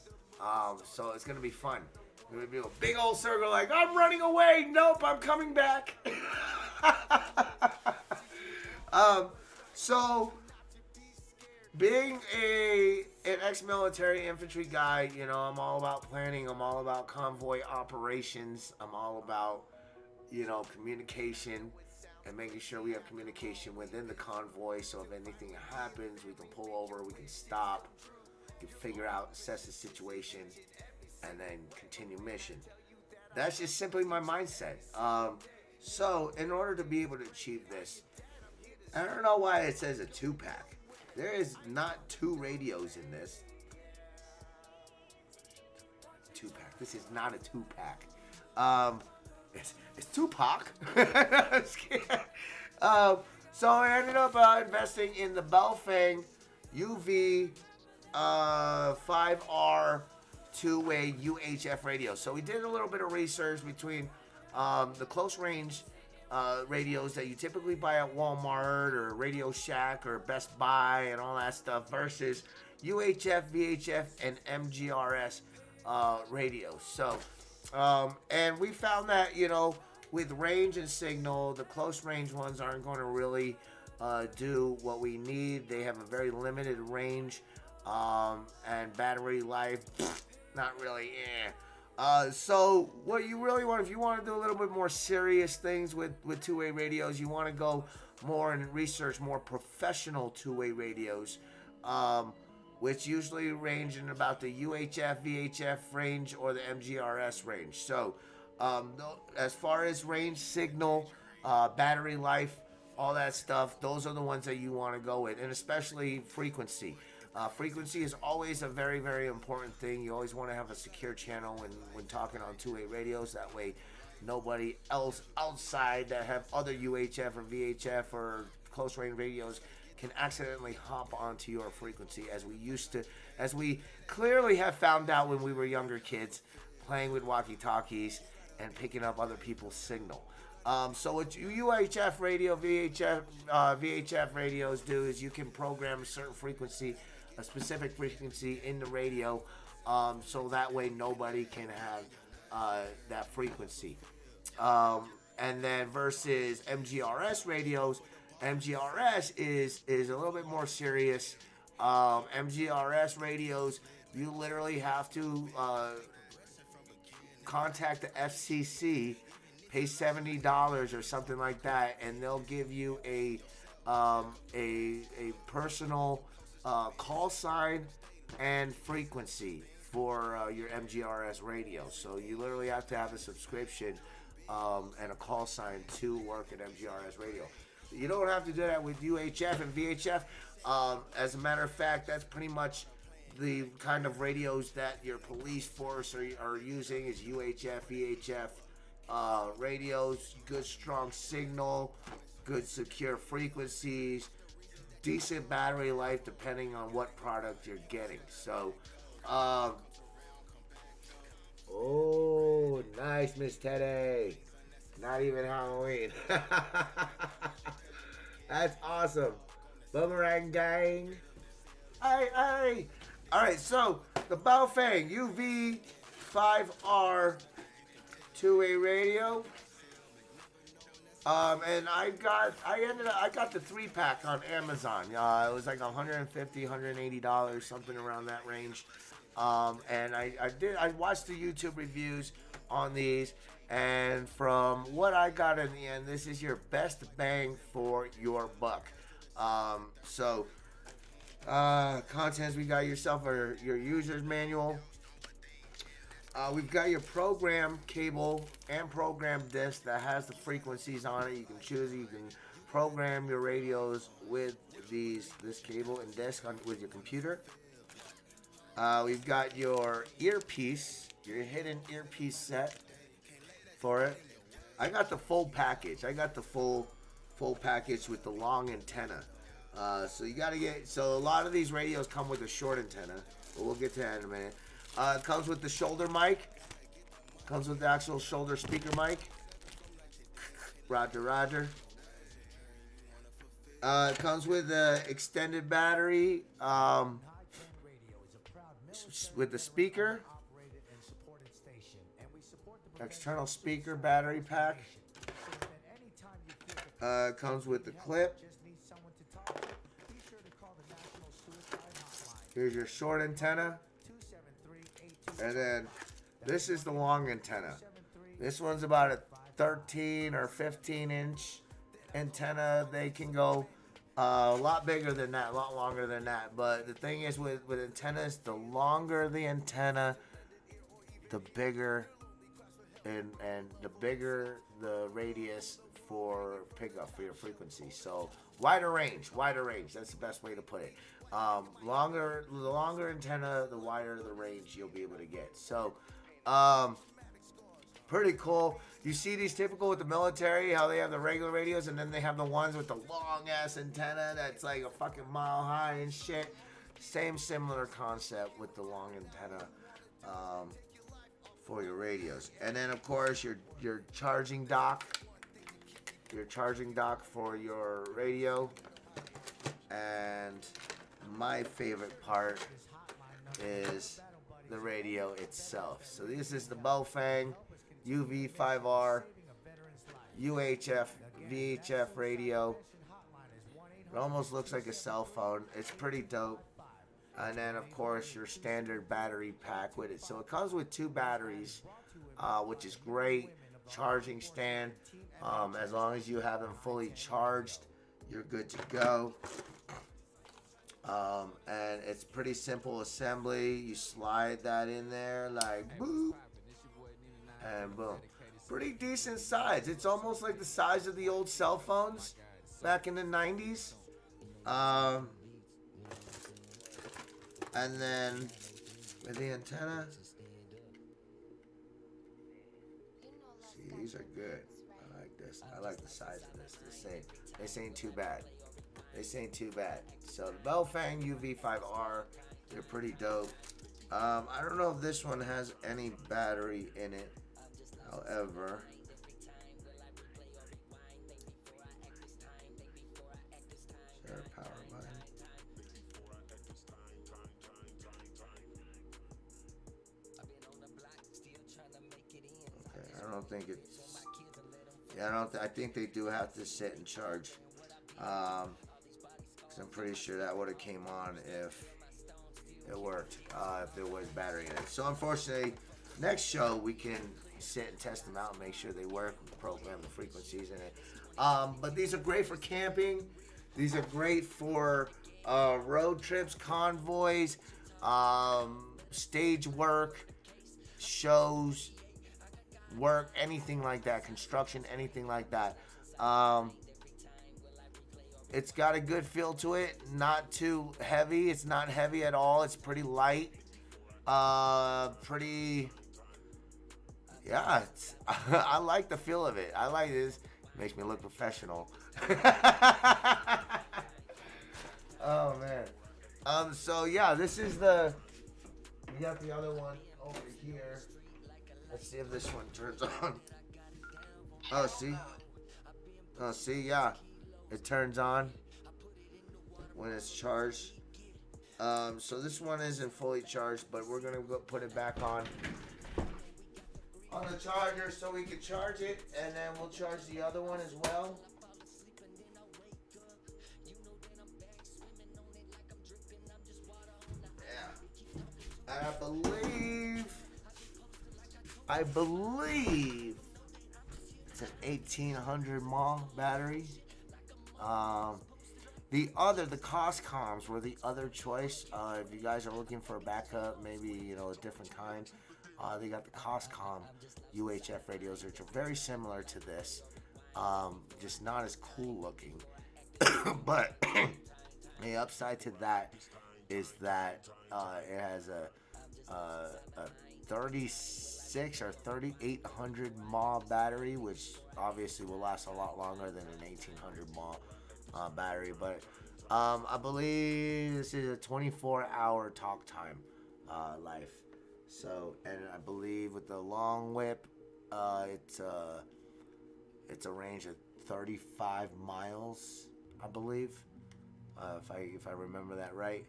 So it's going to be fun. It's going to be a big old circle like, I'm running away. Nope, I'm coming back. So being an ex-military infantry guy, I'm all about planning. I'm all about convoy operations. I'm all about, communication and making sure we have communication within the convoy. So if anything happens, we can pull over, we can stop, we can figure out, assess the situation, and then continue mission. That's just simply my mindset. So in order to be able to achieve this, I don't know why it says a 2-pack. There is not 2 radios in this. 2-pack. This is not a 2-pack. It's Tupac. So I ended up investing in the Belfang UV 5R 2-way UHF radio. So we did a little bit of research between the close range radios that you typically buy at Walmart or Radio Shack or Best Buy and all that stuff versus UHF, VHF, and MGRS radios. So, and we found that, with range and signal, the close range ones aren't going to really do what we need. They have a very limited range and battery life, not really, so what you really want, if you want to do a little bit more serious things with two-way radios, you want to go more and research more professional two-way radios, which usually range in about the UHF, VHF range or the MGRS range. So as far as range, signal, battery life, all that stuff, those are the ones that you want to go with, and especially frequency. Frequency is always a very, very important thing. You always want to have a secure channel when talking on two-way radios. That way, nobody else outside that have other UHF or VHF or close-range radios can accidentally hop onto your frequency, as we clearly have found out when we were younger kids, playing with walkie-talkies and picking up other people's signal. So what UHF radio, VHF radios do is you can program a certain frequency, a specific frequency in the radio, so that way nobody can have that frequency. Um, and then versus MGRS radios, MGRS is a little bit more serious. MGRS radios, you literally have to contact the FCC, pay $70 or something like that, and they'll give you a personal call sign and frequency for your MGRS radio. So you literally have to have a subscription and a call sign to work at MGRS radio. You don't have to do that with UHF and VHF. As a matter of fact, that's pretty much the kind of radios that your police force are using is UHF, VHF radios. Good strong signal, good secure frequencies, decent battery life depending on what product you're getting. So, oh, nice, Miss Teddy. Not even Halloween. That's awesome. Boomerang gang. Hey. All right, so the Baofeng UV5R two-way radio. And I got the 3-pack on Amazon. It was like $150, $180, something around that range. And I watched the YouTube reviews on these, and from what I got in the end, this is your best bang for your buck. Contents, we got yourself your user's manual. We've got your program cable and program disc that has the frequencies on it. You can choose. You can program your radios with this cable and disc with your computer. We've got your earpiece, your hidden earpiece set for it. I got the full package. I got the full package with the long antenna. So you got to get. So a lot of these radios come with a short antenna, but we'll get to that in a minute. It comes with the shoulder mic. Comes with the actual shoulder speaker mic. Roger. It comes with the extended battery with the speaker. External speaker battery pack. Comes with the clip. Here's your short antenna. And then this is the long antenna. This one's about a 13 or 15 inch antenna. They can go a lot bigger than that, a lot longer than that. But the thing is with antennas, the longer the antenna, the bigger and the bigger the radius for pickup for your frequency. So wider range. That's the best way to put it. The longer antenna, the wider the range you'll be able to get. So, pretty cool. You see these typical with the military, how they have the regular radios, and then they have the ones with the long ass antenna that's like a fucking mile high and shit. Same similar concept with the long antenna for your radios. And then of course your charging dock. Your charging dock for your radio. And my favorite part is the radio itself. So this is the Baofeng UV5R UHF VHF radio. It almost looks like a cell phone. It's pretty dope. And then of course your standard battery pack with it. So it comes with 2 batteries, which is great. Charging stand. As long as you have them fully charged, you're good to go. And it's pretty simple assembly. You slide that in there like boop, and boom. Pretty decent size. It's almost like the size of the old cell phones back in the 90s. And then with the antenna, see, these are good. I like this. I like the size of this. This ain't too bad. So the Baofeng UV5R, they're pretty dope. I don't know if this one has any battery in it. However, share power button. don't think it's. Yeah, I think they do have to sit and charge. 'Cause I'm pretty sure that would have came on if it worked. If there was battery in it. So unfortunately, next show we can sit and test them out and make sure they work. Program the frequencies in it. But these are great for camping. These are great for road trips, convoys, stage work, shows, work, anything like that, construction, anything like that. It's got a good feel to it, not too heavy. It's not heavy at all. It's pretty light. Yeah, I like the feel of it. I like this. It makes me look professional. Oh man. So yeah, this is we got the other one over here. Let's see if this one turns on. Oh, see, yeah. It turns on when it's charged. So this one isn't fully charged, but we're gonna go put it back on the charger so we can charge it, and then we'll charge the other one as well. Yeah. And I believe it's an 1800 mAh battery. The cost comms were the other choice. If you guys are looking for a backup, maybe a different kind, they got the Coscom UHF radios, which are very similar to this, just not as cool looking. But the upside to that is that it has a 36 or 3800 mAh battery, which obviously will last a lot longer than an 1800 mAh battery. But I believe this is a 24-hour talk time life. So, and I believe with the long whip, it's a range of 35 miles, I believe, if I remember that right.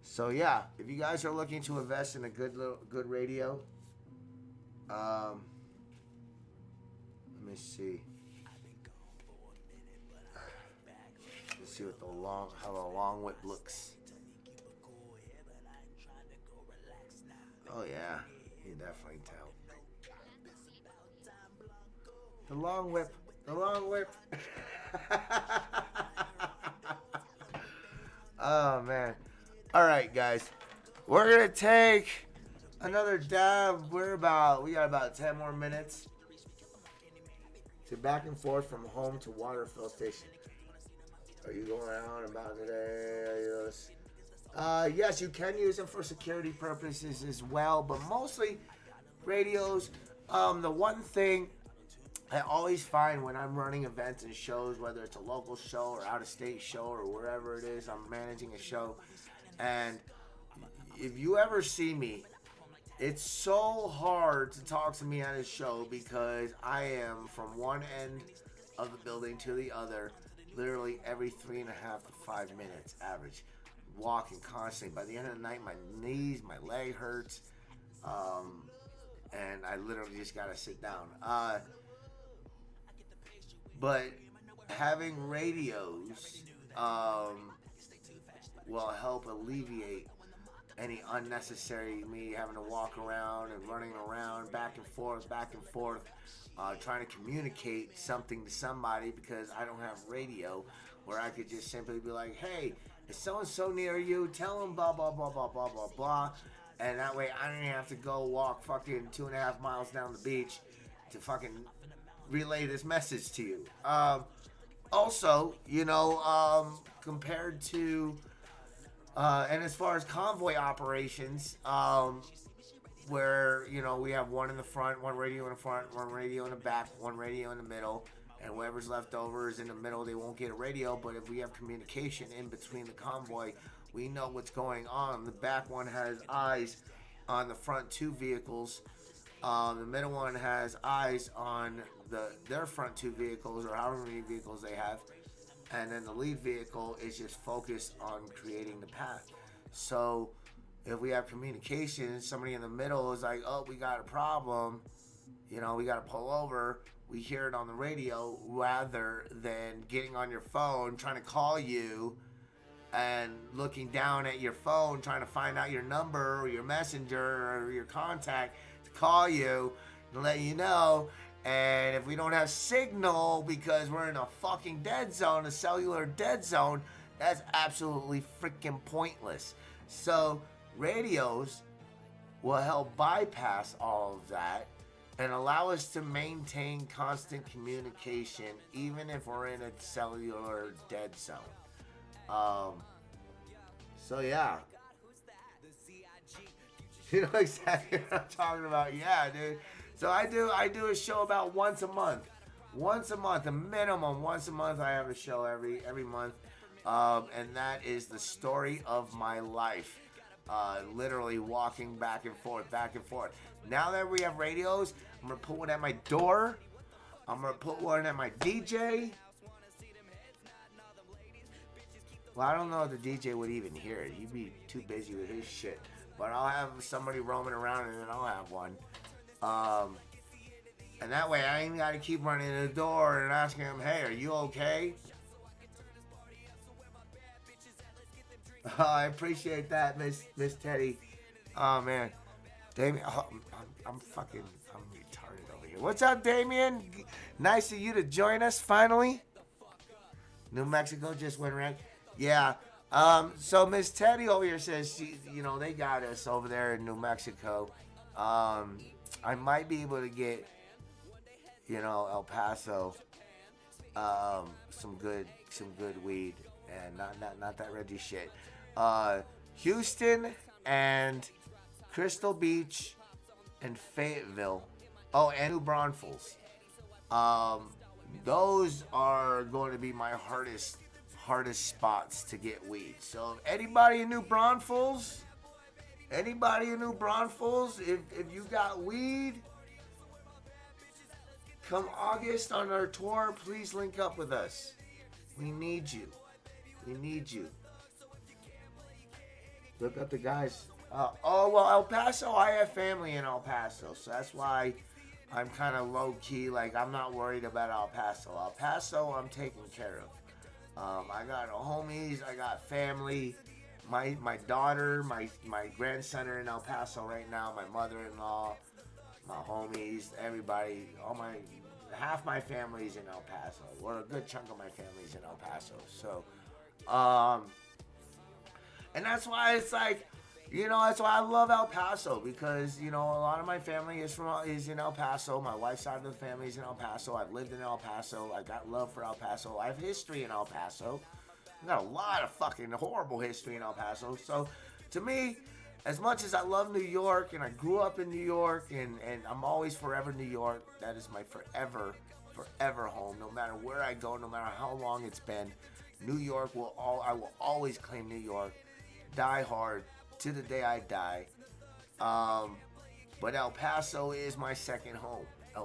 So yeah, if you guys are looking to invest in a good radio, let me see. Let's see how the long whip looks. Oh yeah, you definitely tell. The long whip. Oh man. All right, guys. We're gonna take another dab. We got about 10 more minutes to back and forth from home to water fill station. Are you going out and about today? Yes, you can use them for security purposes as well, but mostly radios. The one thing I always find when I'm running events and shows, whether it's a local show or out-of-state show or wherever it is, I'm managing a show, and if you ever see me, it's so hard to talk to me at a show because I am from one end of the building to the other, literally every 3.5 to 5 minutes average. Walking constantly. By the end of the night, my knees, my leg hurts, and I literally just gotta sit down. But having radios will help alleviate any unnecessary me having to walk around and running around back and forth, trying to communicate something to somebody because I don't have radio where I could just simply be like, hey, is so-and-so near you? Tell them blah, blah, blah, blah, blah, blah, blah. And that way I don't have to go walk fucking 2.5 miles down the beach to fucking relay this message to you. Also, compared to, and as far as convoy operations, where, we have one in the front, one radio in the front, one radio in the back, one radio in the middle, and whoever's left over is in the middle, they won't get a radio. But if we have communication in between the convoy, we know what's going on. The back one has eyes on the front two vehicles. The middle one has eyes on their front two vehicles, or however many vehicles they have. And then the lead vehicle is just focused on creating the path. So if we have communication, somebody in the middle is like, oh, we got a problem. We got to pull over. We hear it on the radio rather than getting on your phone, trying to call you and looking down at your phone, trying to find out your number or your messenger or your contact to call you and let you know. And if we don't have signal because we're in a fucking dead zone, a cellular dead zone, that's absolutely freaking pointless. So radios will help bypass all of that and allow us to maintain constant communication even if we're in a cellular dead zone. So yeah. You know exactly what I'm talking about. Yeah, dude. So I do a show about once a month. Once a month, a minimum once a month. I have a show every month. And that is the story of my life. Literally walking back and forth. Now that we have radios, I'm gonna put one at my door. I'm gonna put one at my DJ. Well, I don't know if the DJ would even hear it. He'd be too busy with his shit. But I'll have somebody roaming around and then I'll have one. And that way I ain't got to keep running to the door and asking him, hey, are you okay? I appreciate that, Miss Teddy. Oh, man. Damien, I'm retarded over here. What's up, Damien? Nice of you to join us finally. New Mexico just went right. Yeah. So Miss Teddy over here says they got us over there in New Mexico. I might be able to get El Paso some good weed and not that Reggie shit. Houston and Crystal Beach and Fayetteville. Oh, and New Braunfels. Those are going to be my hardest spots to get weed. So if anybody in New Braunfels, if you got weed, come August on our tour, please link up with us. We need you. Look up the guys. El Paso, I have family in El Paso, so that's why I'm kind of low key. Like, I'm not worried about El Paso. El Paso, I'm taken care of. I got homies, I got family. My daughter, my grandson are in El Paso right now. My mother-in-law, my homies, everybody, half my family's in El Paso. Or a good chunk of my family's in El Paso. So, and that's why it's like, that's why I love El Paso, because, a lot of my family is in El Paso. My wife's side of the family is in El Paso. I've lived in El Paso. I got love for El Paso. I have history in El Paso. I got a lot of fucking horrible history in El Paso. So, to me, as much as I love New York, and I grew up in New York, and I'm always forever New York, that is my forever home. No matter where I go, no matter how long it's been, New York I will always claim New York. Die hard. To the day I die. But El Paso is my second home. I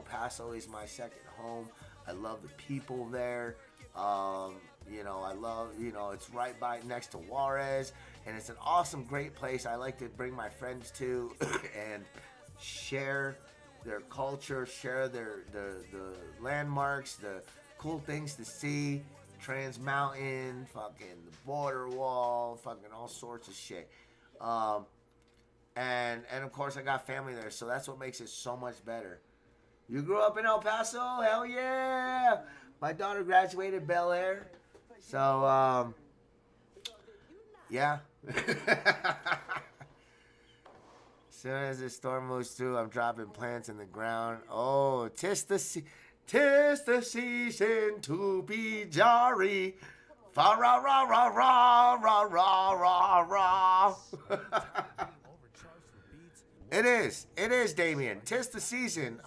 love the people there. I love, it's right by next to Juarez, and it's an awesome, great place. I like to bring my friends to and share their culture, share the landmarks, the cool things to see. Trans Mountain, fucking the border wall, fucking all sorts of shit. And of course I got family there, so that's what makes it so much better. You grew up in El Paso? Hell yeah! My daughter graduated Bel Air, so yeah. As soon as the storm moves through, I'm dropping plants in the ground. Oh, 'tis the season to be jolly. Fa ra ra ra ra ra ra ra ra. It is, Damien. 'Tis the season.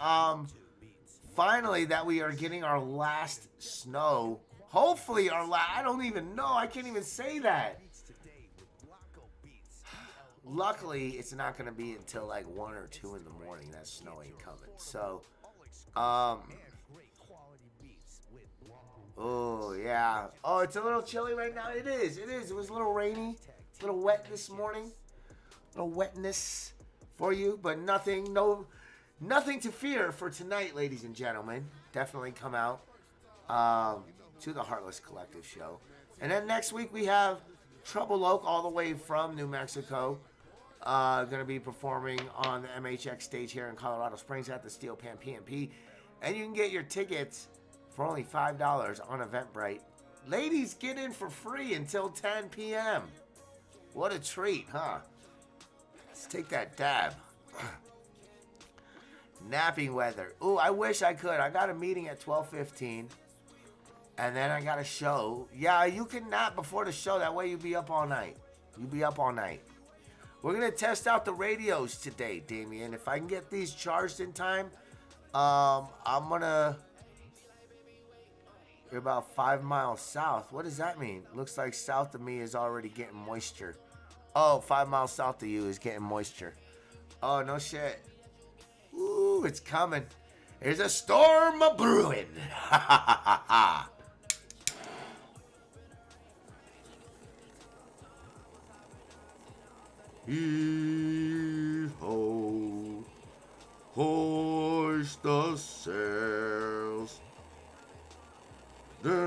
Finally, that we are getting our last snow. Hopefully, I don't even know. I can't even say that. Luckily, it's not going to be until like 1 or 2 in the morning that snow ain't coming. So, oh, yeah. Oh, it's a little chilly right now. It is. It was a little rainy. A little wet this morning. A little wetness for you, but nothing. No nothing to fear for tonight, ladies and gentlemen. Definitely come out to the Heartless Collective show. And then next week we have Trouble Oak all the way from New Mexico. Going to be performing on the MHX stage here in Colorado Springs at the Steel Pan PMP. And you can get your tickets for only $5 on Eventbrite. Ladies, get in for free until 10 p.m. What a treat, huh? Let's take that dab. Napping weather. Ooh, I wish I could. I got a meeting at 12:15. And then I got a show. Yeah, you can nap before the show. That way you be up all night. You be up all night. We're going to test out the radios today, Damien. If I can get these charged in time, I'm going to... You're about 5 miles south. What does that mean? Looks like south of me is already getting moisture. Oh, 5 miles south of you is getting moisture. Oh, no shit. Ooh, it's coming. There's a storm a brewing. Ha ha ha ha. Heave-ho, hoist the sails. Hey-ho.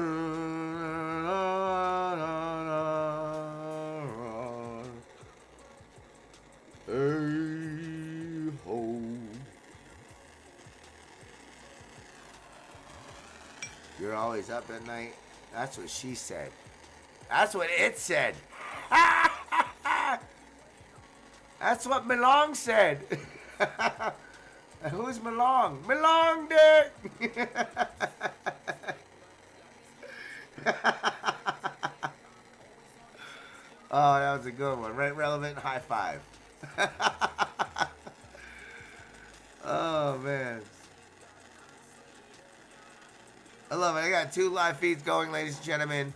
You're always up at night. That's what she said. That's what it said. That's what Milong said. Who's Milong? Milong, Dick! Oh, that was a good one. Right, relevant, high five. Oh, man. I love it. I got 2 live feeds going, ladies and gentlemen.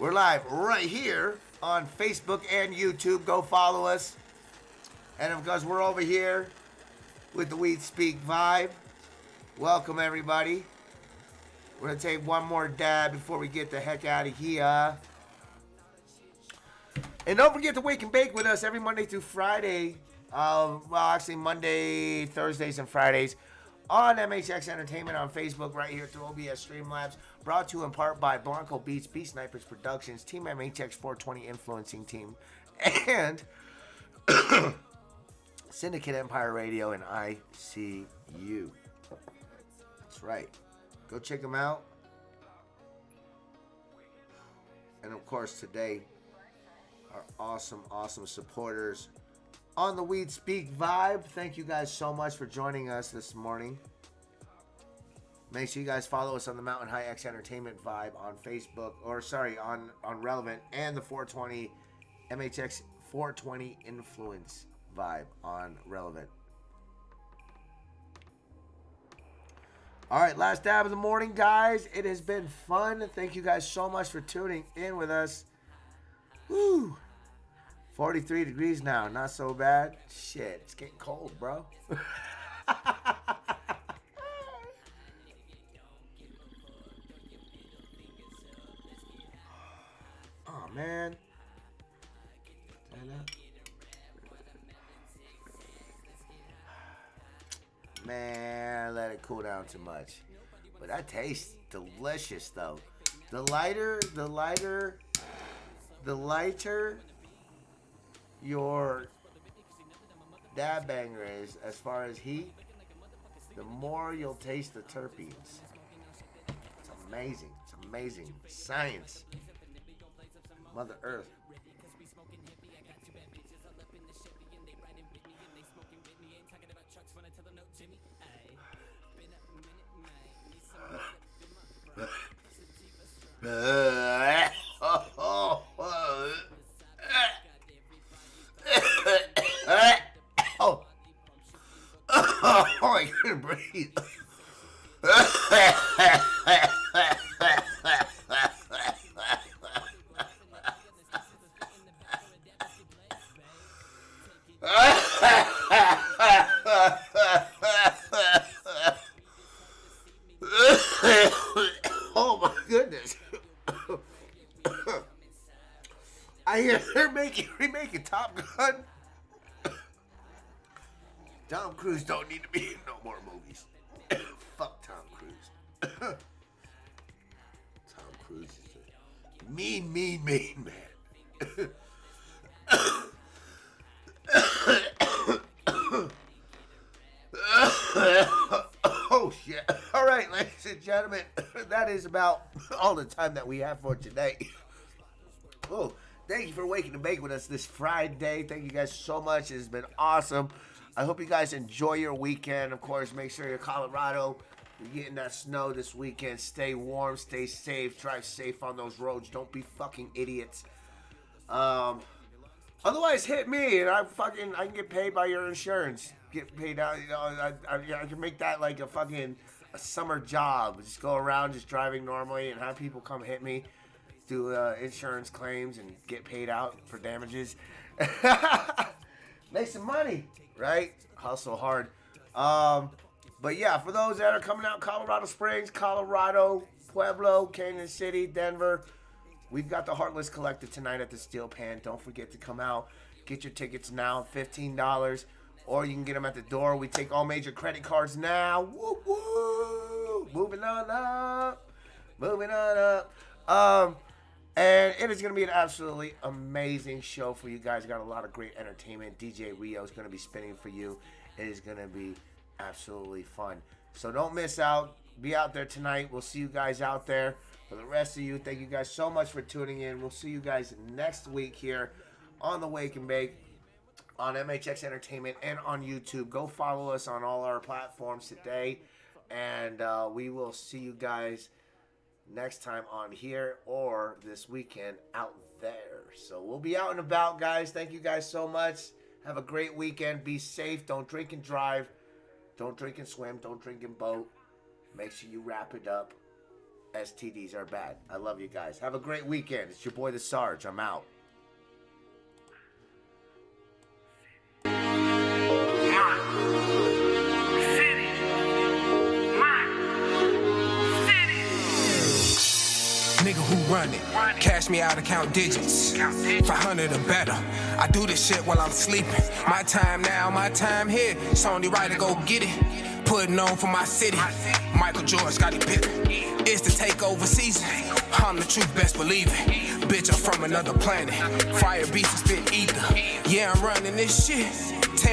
We're live right here on Facebook and YouTube. Go follow us. And of course, we're over here with the Weed Speak vibe. Welcome, everybody. We're going to take one more dab before we get the heck out of here. And don't forget to wake and bake with us every Monday through Friday. Well, actually, Monday, Thursdays, and Fridays on MHX Entertainment on Facebook right here through OBS Streamlabs. Brought to you in part by Blanco Beats, Beat Snipers Productions, Team MHX 420 Influencing Team, and Syndicate Empire Radio and ICU. That's right. Go check them out. And of course, today, our awesome supporters on the Weed Speak vibe. Thank you guys so much for joining us this morning. Make sure you guys follow us on the Mountain High X Entertainment vibe on Facebook, on Relevant, and the 420 MHX 420 Influence vibe on Relevant. All right, last dab of the morning, guys. It has been fun. Thank you guys so much for tuning in with us. Woo! 43 degrees now. Not so bad. Shit, it's getting cold, bro. Oh, man. Man, let it cool down too much. But that tastes delicious, though. The lighter your dab banger is, as far as heat, the more you'll taste the terpenes. It's amazing. It's amazing. Science. Mother Earth. I couldn't breathe. Oh my goodness. I hear they're remaking Top Gun. Tom Cruise don't need to be in no more movies. Fuck Tom Cruise. Tom Cruise is a mean man. Oh shit. All right, ladies and gentlemen, that is about all the time that we have for today. Oh, thank you for waking and baking with us this Friday. Thank you guys so much. It has been awesome. I hope you guys enjoy your weekend. Of course, make sure you're Colorado. You're getting that snow this weekend. Stay warm, stay safe, drive safe on those roads. Don't be fucking idiots. Otherwise, hit me and I can get paid by your insurance. Get paid out, you know. I can make that like a summer job. Just go around just driving normally and have people come hit me, do insurance claims and get paid out for damages. Make some money, right? Hustle hard. But yeah, for those that are coming out, Colorado Springs, Colorado, Pueblo, Canyon City, Denver, we've got the Heartless Collective tonight at the Steel Pan. Don't forget to come out. Get your tickets now, $15. Or you can get them at the door. We take all major credit cards now. Woo woo! Moving on up. And it is going to be an absolutely amazing show for you guys. Got a lot of great entertainment. DJ Rio is going to be spinning for you. It is going to be absolutely fun. So don't miss out. Be out there tonight. We'll see you guys out there. For the rest of you, thank you guys so much for tuning in. We'll see you guys next week here on the Wake and Bake, on MHX Entertainment, and on YouTube. Go follow us on all our platforms today. And we will see you guys next time on here or this weekend out there. So we'll be out and about, guys. Thank you guys so much. Have a great weekend. Be safe. Don't drink and drive. Don't drink and swim. Don't drink and boat. Make sure you wrap it up. STDs are bad. I love you guys. Have a great weekend. It's your boy, the Sarge. I'm out. Nigga who run it, cash me out and count digits, 500 or better. I do this shit while I'm sleeping. My time now, my time here. It's only right to go get it. Putting on for my city. Michael Jordan, Scottie Pippen. It's the takeover season. I'm the truth, best believe it. Bitch, I'm from another planet. Fire beast and spit ether. Yeah, I'm running this shit.